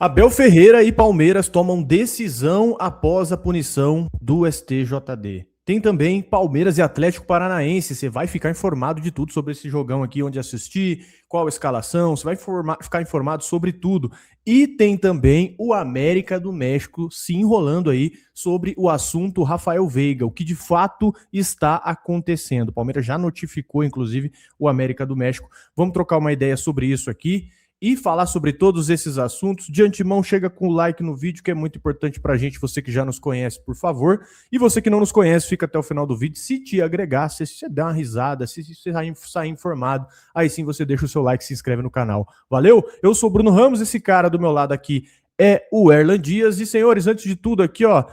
Abel Ferreira e Palmeiras tomam decisão após a punição do STJD. Tem também Palmeiras e Atlético Paranaense. Você vai ficar informado de tudo sobre esse jogão aqui, onde assistir, qual a escalação, você vai ficar informado sobre tudo. E tem também o América do México se enrolando aí sobre o assunto Rafael Veiga, o que de fato está acontecendo. O Palmeiras já notificou, inclusive, o América do México. Vamos trocar uma ideia sobre isso aqui e falar sobre todos esses assuntos. De antemão, chega com o like no vídeo, que é muito importante pra gente. Você que já nos conhece, por favor. E você que não nos conhece, fica até o final do vídeo. Se te agregar, se você der uma risada, se você sair informado, aí sim você deixa o seu like e se inscreve no canal. Valeu? Eu sou o Bruno Ramos, esse cara do meu lado aqui é o Erlan Dias. E, senhores, antes de tudo aqui, ó,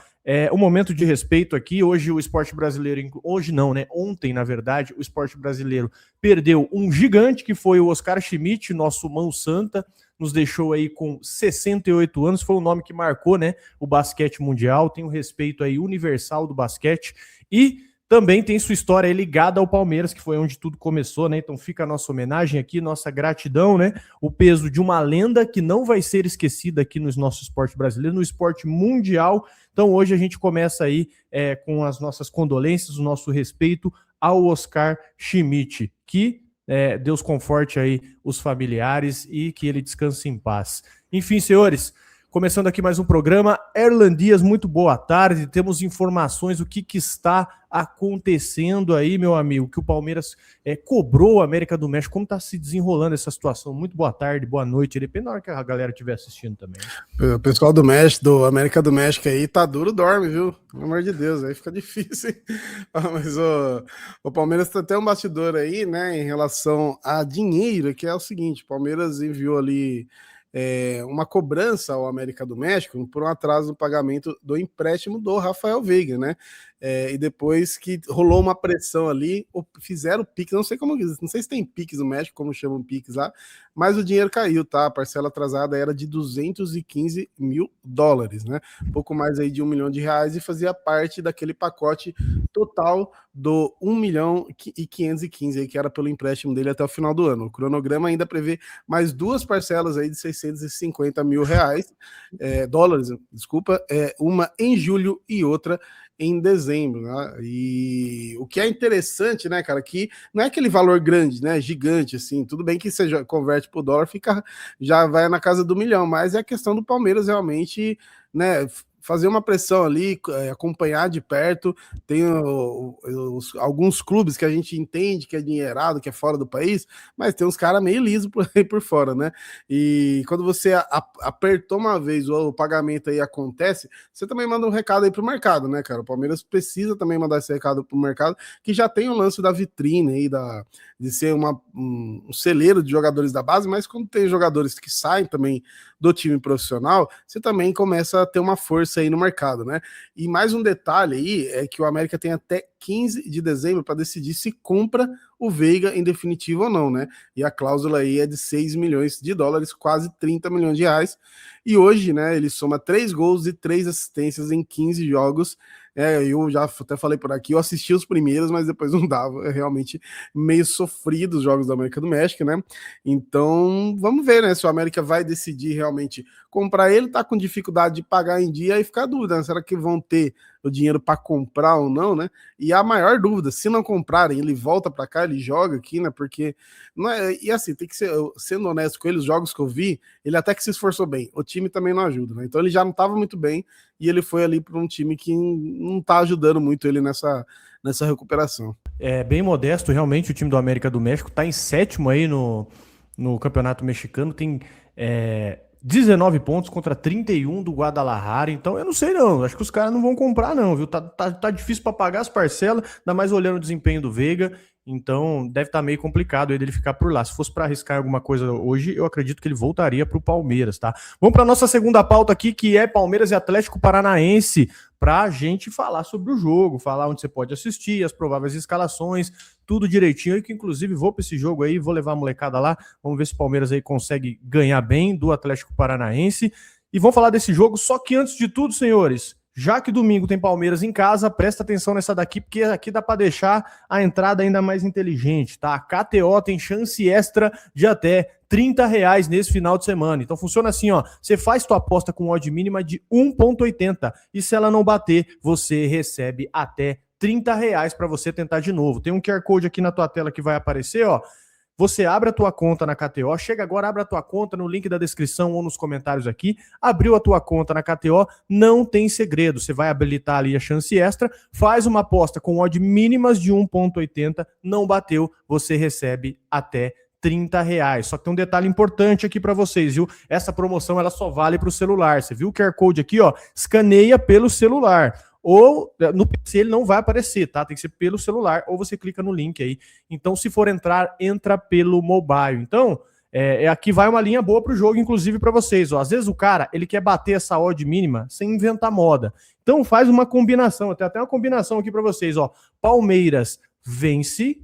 um momento de respeito aqui. Hoje o esporte brasileiro, hoje não, né? Ontem, na verdade, o esporte brasileiro perdeu um gigante, que foi o Oscar Schmidt, nosso mão santa, nos deixou aí com 68 anos, foi um nome que marcou, né, o basquete mundial, tem um respeito aí universal do basquete e também tem sua história aí ligada ao Palmeiras, que foi onde tudo começou, né? Então fica a nossa homenagem aqui, nossa gratidão, né? O peso de uma lenda que não vai ser esquecida aqui no nosso esporte brasileiro, no esporte mundial. Então hoje a gente começa aí com as nossas condolências, o nosso respeito ao Oscar Schmidt, que Deus conforte aí os familiares e que ele descanse em paz. Enfim, senhores, começando aqui mais um programa. Erlan Dias, muito boa tarde. Temos informações, o que está acontecendo aí, meu amigo, que o Palmeiras cobrou o América do México. Como está se desenrolando essa situação? Muito boa tarde, boa noite. Depende da hora que a galera estiver assistindo também. O pessoal do México, do América do México aí, tá duro, dorme, viu? Pelo amor de Deus, aí fica difícil, hein? Mas o Palmeiras tem até um bastidor aí, né, em relação a dinheiro, que é o seguinte: o Palmeiras enviou ali uma cobrança ao América do México por um atraso no pagamento do empréstimo do Rafael Veiga, né? E depois que rolou uma pressão ali, fizeram Pix, não sei se tem Pix no México, como chamam Pix lá, mas o dinheiro caiu, tá? A parcela atrasada era de 215 mil dólares, né? Pouco mais aí de R$1 milhão e fazia parte daquele pacote total do 1 milhão e 515 aí, que era pelo empréstimo dele até o final do ano. O cronograma ainda prevê mais duas parcelas aí de 650 mil dólares, desculpa, uma em julho e outra em dezembro, né? E o que é interessante, né, cara, que não é aquele valor grande, né, gigante, assim, tudo bem que você converte pro dólar, já vai na casa do milhão, mas é a questão do Palmeiras realmente, né, fazer uma pressão ali, acompanhar de perto. Tem alguns clubes que a gente entende que é dinheirado, que é fora do país, mas tem uns caras meio liso por aí por fora, né? E quando você apertou uma vez o pagamento aí acontece, você também manda um recado aí pro mercado, né, cara? O Palmeiras precisa também mandar esse recado pro mercado, que já tem o lance da vitrine aí, de ser um celeiro de jogadores da base, mas quando tem jogadores que saem também do time profissional, você também começa a ter uma força aí no mercado, né? E mais um detalhe aí é que o América tem até 15 de dezembro para decidir se compra o Veiga em definitivo ou não, né? E a cláusula aí é de 6 milhões de dólares, quase 30 milhões de reais. E hoje, né, ele soma 3 gols e 3 assistências em 15 jogos. Eu já até falei por aqui, eu assisti os primeiros, mas depois não dava. É realmente meio sofrido os jogos da América do México, né? Então, vamos ver, né, se o América vai decidir realmente comprar ele, tá com dificuldade de pagar em dia, aí fica a dúvida, né? Será que vão ter o dinheiro para comprar ou não, né? E a maior dúvida, se não comprarem, ele volta para cá, ele joga aqui, né? Porque não é, e assim, tem que ser, sendo honesto com ele, os jogos que eu vi, ele até que se esforçou bem. O time também não ajuda, né? Então ele já não estava muito bem e ele foi ali para um time que não tá ajudando muito ele nessa recuperação. É bem modesto, realmente, o time do América do México tá em sétimo aí no campeonato mexicano, tem 19 pontos contra 31 do Guadalajara. Então eu não sei não, acho que os caras não vão comprar não, viu? Tá difícil para pagar as parcelas, ainda mais olhando o desempenho do Veiga. Então deve estar meio complicado ele ficar por lá. Se fosse para arriscar alguma coisa hoje, eu acredito que ele voltaria para o Palmeiras, tá? Vamos para nossa segunda pauta aqui, que é Palmeiras e Atlético Paranaense, para a gente falar sobre o jogo, falar onde você pode assistir, as prováveis escalações, tudo direitinho. E que inclusive vou para esse jogo aí, vou levar a molecada lá, vamos ver se o Palmeiras aí consegue ganhar bem do Atlético Paranaense. E vamos falar desse jogo, só que antes de tudo, senhores, Já que domingo tem Palmeiras em casa, presta atenção nessa daqui, porque aqui dá para deixar a entrada ainda mais inteligente, tá? A KTO tem chance extra de até R$30 nesse final de semana. Então funciona assim, ó. Você faz tua aposta com odd mínima de 1,80 e se ela não bater, você recebe até R$30 para você tentar de novo. Tem um QR Code aqui na tua tela que vai aparecer, ó. Você abre a tua conta na KTO, chega agora, abre a tua conta no link da descrição ou nos comentários aqui, abriu a tua conta na KTO, não tem segredo, você vai habilitar ali a chance extra, faz uma aposta com odd mínimas de 1,80, não bateu, você recebe até R$30. Só que tem um detalhe importante aqui para vocês, viu? Essa promoção ela só vale para o celular, você viu o QR Code aqui, ó, escaneia pelo celular. Ou no PC ele não vai aparecer, tá? Tem que ser pelo celular, ou você clica no link aí. Então, se for entrar, entra pelo mobile. Então, aqui vai uma linha boa pro jogo, inclusive para vocês. Ó. Às vezes o cara, ele quer bater essa odd mínima sem inventar moda. Então, faz uma combinação. Eu tenho até uma combinação aqui para vocês. Ó. Palmeiras vence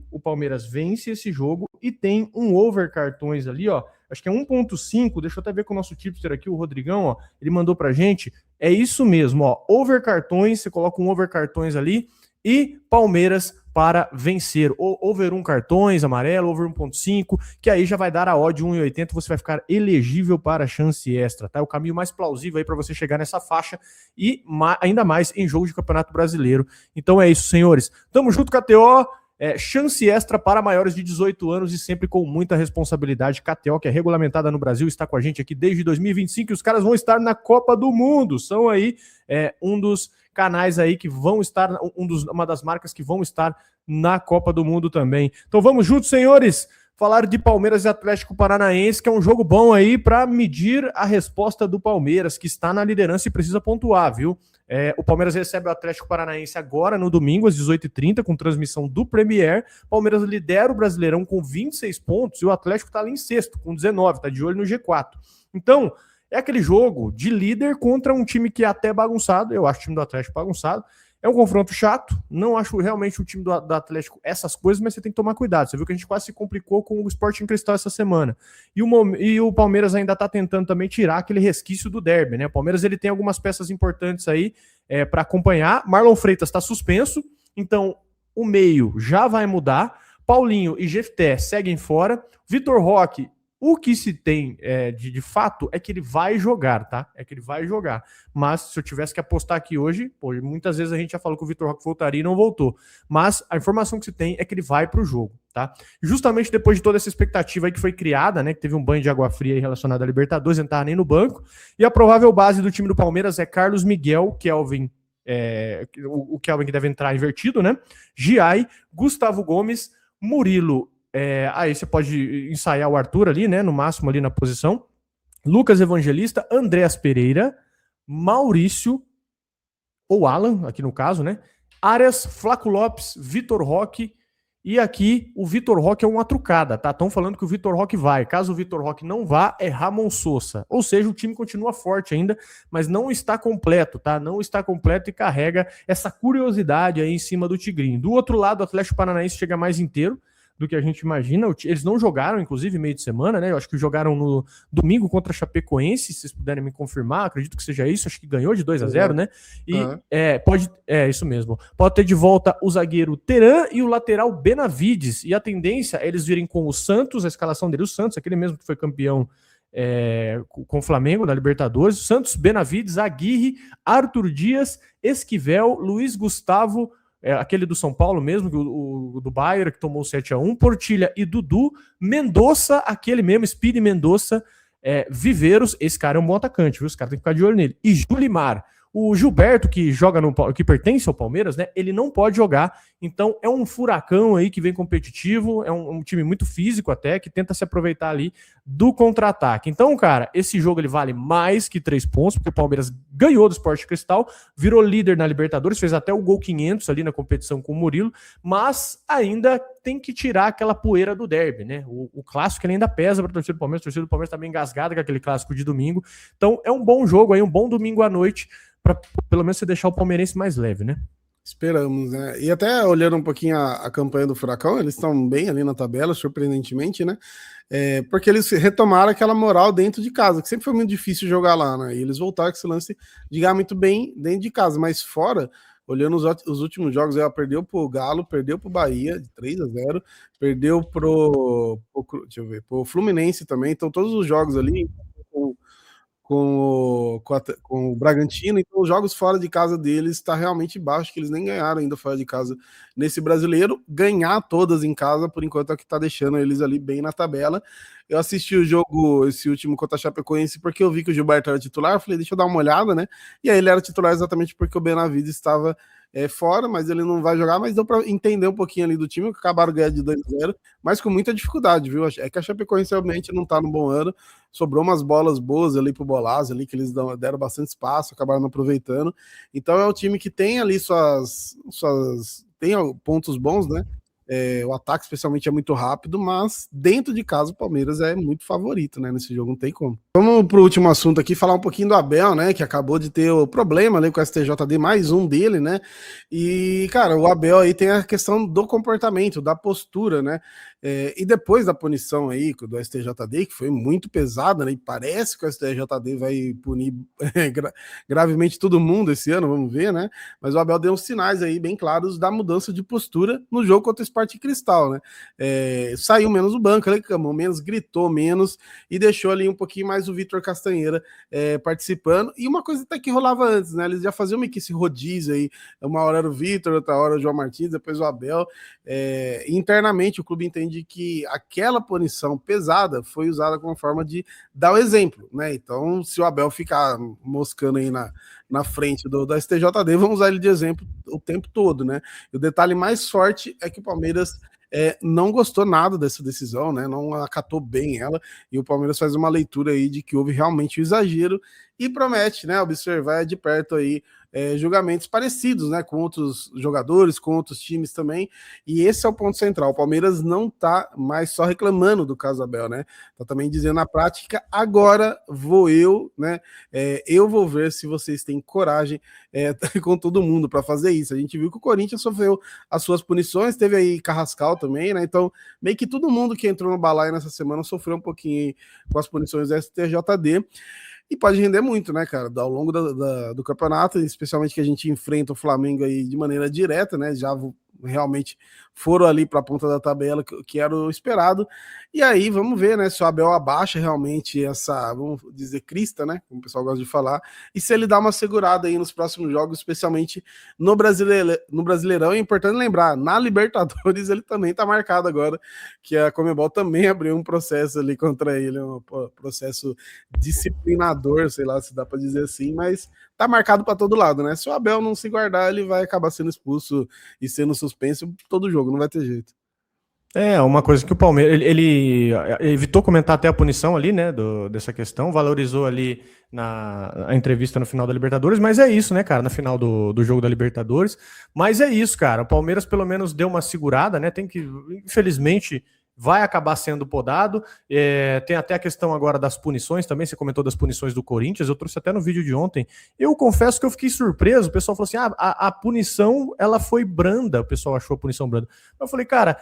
esse jogo e tem um over cartões ali, ó. Acho que é 1,5, deixa eu até ver com o nosso tipster aqui, o Rodrigão, ó, ele mandou pra gente, é isso mesmo, ó, over cartões, você coloca um over cartões ali, e Palmeiras para vencer, over 1 cartões, amarelo, over 1,5, que aí já vai dar a odd 1,80, você vai ficar elegível para a chance extra, tá? É o caminho mais plausível aí para você chegar nessa faixa, e ainda mais em jogo de Campeonato Brasileiro. Então é isso, senhores. Tamo junto, KTO. Chance extra para maiores de 18 anos e sempre com muita responsabilidade. KTO, que é regulamentada no Brasil, está com a gente aqui desde 2025 e os caras vão estar na Copa do Mundo. São aí um dos canais aí que vão estar, uma das marcas que vão estar na Copa do Mundo também. Então vamos juntos, senhores, falar de Palmeiras e Atlético Paranaense, que é um jogo bom aí para medir a resposta do Palmeiras, que está na liderança e precisa pontuar, viu? O Palmeiras recebe o Atlético Paranaense agora, no domingo, às 18h30, com transmissão do Premier. Palmeiras lidera o Brasileirão com 26 pontos e o Atlético está ali em sexto, com 19, está de olho no G4. Então, é aquele jogo de líder contra um time que é até bagunçado. Eu acho o time do Atlético bagunçado. É um confronto chato, não acho realmente o time do Atlético essas coisas, mas você tem que tomar cuidado. Você viu que a gente quase se complicou com o Sporting Cristal essa semana. E o Palmeiras ainda está tentando também tirar aquele resquício do derby, né? O Palmeiras ele tem algumas peças importantes aí para acompanhar. Marlon Freitas está suspenso, então o meio já vai mudar. Paulinho e Jefté seguem fora. Vitor Roque, o que se tem de fato é que ele vai jogar, tá? É que ele vai jogar. Mas se eu tivesse que apostar aqui hoje, muitas vezes a gente já falou que o Vitor Roque voltaria e não voltou. Mas a informação que se tem é que ele vai pro jogo, tá? Justamente depois de toda essa expectativa aí que foi criada, né? Que teve um banho de água fria aí relacionado à Libertadores, não tava nem no banco. E a provável base do time do Palmeiras é Carlos Miguel, Kelvin, o Kelvin que deve entrar invertido, né? Giai, Gustavo Gomes, Murilo. Aí você pode ensaiar o Arthur ali, né? No máximo ali na posição. Lucas Evangelista, Andréas Pereira, Maurício, ou Alan, aqui no caso, né? Arias, Flaco Lopes, Vitor Roque. E aqui o Vitor Roque é uma trucada, tá? Estão falando que o Vitor Roque vai. Caso o Vitor Roque não vá, é Ramon Sousa. Ou seja, o time continua forte ainda, mas não está completo, tá? Não está completo e carrega essa curiosidade aí em cima do Tigrinho. Do outro lado, o Atlético Paranaense chega mais inteiro do que a gente imagina. Eles não jogaram, inclusive, meio de semana, né? Eu acho que jogaram no domingo contra a Chapecoense, se vocês puderem me confirmar, acredito que seja isso, acho que ganhou de 2-0, né? E isso mesmo. Pode ter de volta o zagueiro Teran e o lateral Benavides, e a tendência é eles virem com o Santos, a escalação dele, o Santos, aquele mesmo que foi campeão com o Flamengo na Libertadores, Santos, Benavides, Aguirre, Arthur Dias, Esquivel, Luiz Gustavo, aquele do São Paulo mesmo, o do Bayern, que tomou 7-1, Portilha e Dudu, Mendonça, aquele mesmo, Speedy Mendonça, Viveiros, esse cara é um bom atacante, viu? Os caras têm que ficar de olho nele. E Julimar. O Gilberto, que joga que pertence ao Palmeiras, né? Ele não pode jogar, então é um furacão aí que vem competitivo, é um time muito físico até, que tenta se aproveitar ali do contra-ataque. Então, cara, esse jogo ele vale mais que 3 pontos, porque o Palmeiras ganhou do Sporting Cristal, virou líder na Libertadores, fez até o gol 500 ali na competição com o Murilo, mas ainda tem que tirar aquela poeira do derby, né? O clássico ele ainda pesa para a torcida do Palmeiras, a torcida do Palmeiras tá bem engasgada com aquele clássico de domingo. Então é um bom jogo aí, um bom domingo à noite, para pelo menos você deixar o palmeirense mais leve, né? Esperamos, né? E até olhando um pouquinho a campanha do Furacão, eles estão bem ali na tabela, surpreendentemente, né? Porque eles retomaram aquela moral dentro de casa, que sempre foi muito difícil jogar lá, né? E eles voltaram com esse lance de jogar muito bem dentro de casa, mas fora, olhando os últimos jogos, ela perdeu pro Galo, perdeu pro Bahia, de 3-0, perdeu deixa eu ver, pro Fluminense também, então todos os jogos ali, com o Bragantino, então os jogos fora de casa deles está realmente baixo, que eles nem ganharam ainda fora de casa nesse brasileiro. Ganhar todas em casa, por enquanto, é o que está deixando eles ali bem na tabela. Eu assisti o jogo, esse último contra a Chapecoense, porque eu vi que o Gilberto era titular, falei, deixa eu dar uma olhada, né? E aí ele era titular exatamente porque o Benavides estava fora, mas ele não vai jogar, mas deu para entender um pouquinho ali do time, que acabaram ganhando de 2-0, mas com muita dificuldade, viu? É que a Chapecoense realmente não tá no bom ano, sobrou umas bolas boas ali pro Bolazzo, ali, que eles deram bastante espaço, acabaram não aproveitando. Então é um time que tem ali tem pontos bons, né? O ataque especialmente é muito rápido, mas dentro de casa o Palmeiras é muito favorito, né? Nesse jogo não tem como. Vamos pro último assunto aqui, falar um pouquinho do Abel, né? Que acabou de ter o problema ali com o STJD, mais um dele, né? E, cara, o Abel aí tem a questão do comportamento, da postura, né? E depois da punição aí do STJD, que foi muito pesada, né? E parece que o STJD vai punir gravemente todo mundo esse ano, vamos ver, né? Mas o Abel deu uns sinais aí bem claros da mudança de postura no jogo contra o Sport Cristal, né? Saiu menos o banco, reclamou menos, gritou menos e deixou ali um pouquinho mais o Vitor Castanheira participando. E uma coisa até que rolava antes, né? Eles já faziam meio que esse rodízio aí. Uma hora era o Vitor, outra hora o João Martins, depois o Abel. Internamente o clube entende que aquela punição pesada foi usada como forma de dar o exemplo, né? Então, se o Abel ficar moscando aí na frente do STJD, vamos usar ele de exemplo o tempo todo, né? E o detalhe mais forte é que o Palmeiras não gostou nada dessa decisão, né? Não acatou bem ela, e o Palmeiras faz uma leitura aí de que houve realmente um exagero e promete, né, observar de perto aí julgamentos parecidos, né, com outros jogadores, com outros times também, e esse é o ponto central. O Palmeiras não tá mais só reclamando do caso Abel, né? Tá também dizendo na prática, agora vou eu, né? Eu vou ver se vocês têm coragem com todo mundo para fazer isso. A gente viu que o Corinthians sofreu as suas punições, teve aí Carrascal também, né? Então, meio que todo mundo que entrou no balaio nessa semana sofreu um pouquinho com as punições da STJD. E pode render muito, né, cara, ao longo do campeonato, especialmente que a gente enfrenta o Flamengo aí de maneira direta, né, já realmente foram ali para a ponta da tabela, que era o esperado, e aí vamos ver, né, se o Abel abaixa realmente essa, vamos dizer, crista, né, como o pessoal gosta de falar, e se ele dá uma segurada aí nos próximos jogos, especialmente no Brasileirão. É importante lembrar, na Libertadores ele também tá marcado agora, que a Conmebol também abriu um processo ali contra ele, um processo disciplinador, sei lá se dá para dizer assim, mas tá marcado para todo lado, né? Se o Abel não se guardar, ele vai acabar sendo expulso e sendo suspenso todo jogo, não vai ter jeito. Uma coisa que o Palmeiras, ele evitou comentar até a punição ali, né, dessa questão, valorizou ali na entrevista no final da Libertadores, mas é isso, né, cara, na final do jogo da Libertadores, mas é isso, cara, o Palmeiras pelo menos deu uma segurada, né, tem que, infelizmente, vai acabar sendo podado, tem até a questão agora das punições também, você comentou das punições do Corinthians, eu trouxe até no vídeo de ontem, eu confesso que eu fiquei surpreso, o pessoal falou assim, a punição, ela foi branda, o pessoal achou a punição branda, eu falei, cara,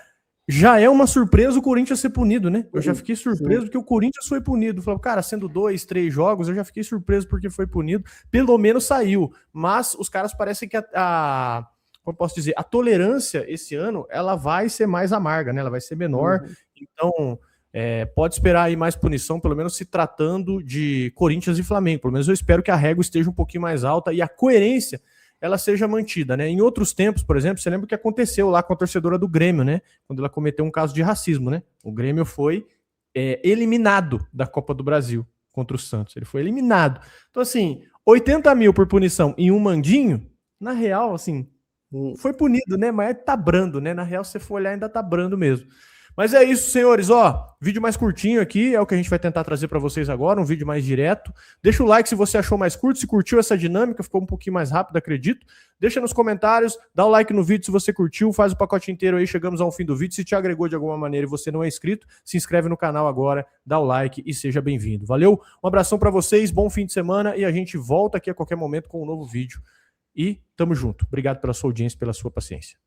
já é uma surpresa o Corinthians ser punido, né? Eu já fiquei surpreso porque o Corinthians foi punido. Falei, cara, sendo 2, 3 jogos, eu já fiquei surpreso porque foi punido. Pelo menos saiu. Mas os caras parecem que como posso dizer, a tolerância esse ano, ela vai ser mais amarga, né? Ela vai ser menor. Então, pode esperar aí mais punição, pelo menos se tratando de Corinthians e Flamengo. Pelo menos eu espero que a régua esteja um pouquinho mais alta e a coerência ela seja mantida, né? Em outros tempos, por exemplo, você lembra o que aconteceu lá com a torcedora do Grêmio, né? Quando ela cometeu um caso de racismo, né? O Grêmio foi eliminado da Copa do Brasil contra o Santos. Ele foi eliminado. Então, assim, 80 mil por punição em um mandinho, na real, assim, foi punido, né? Mas tá brando, né? Na real, se você for olhar, ainda tá brando mesmo. Mas é isso, senhores, vídeo mais curtinho aqui, é o que a gente vai tentar trazer para vocês agora, um vídeo mais direto. Deixa o like se você achou mais curto, se curtiu essa dinâmica, ficou um pouquinho mais rápido, acredito. Deixa nos comentários, dá o like no vídeo se você curtiu, faz o pacote inteiro aí, chegamos ao fim do vídeo. Se te agregou de alguma maneira e você não é inscrito, se inscreve no canal agora, dá o like e seja bem-vindo. Valeu, um abração para vocês, bom fim de semana e a gente volta aqui a qualquer momento com um novo vídeo. e tamo junto. Obrigado pela sua audiência, pela sua paciência.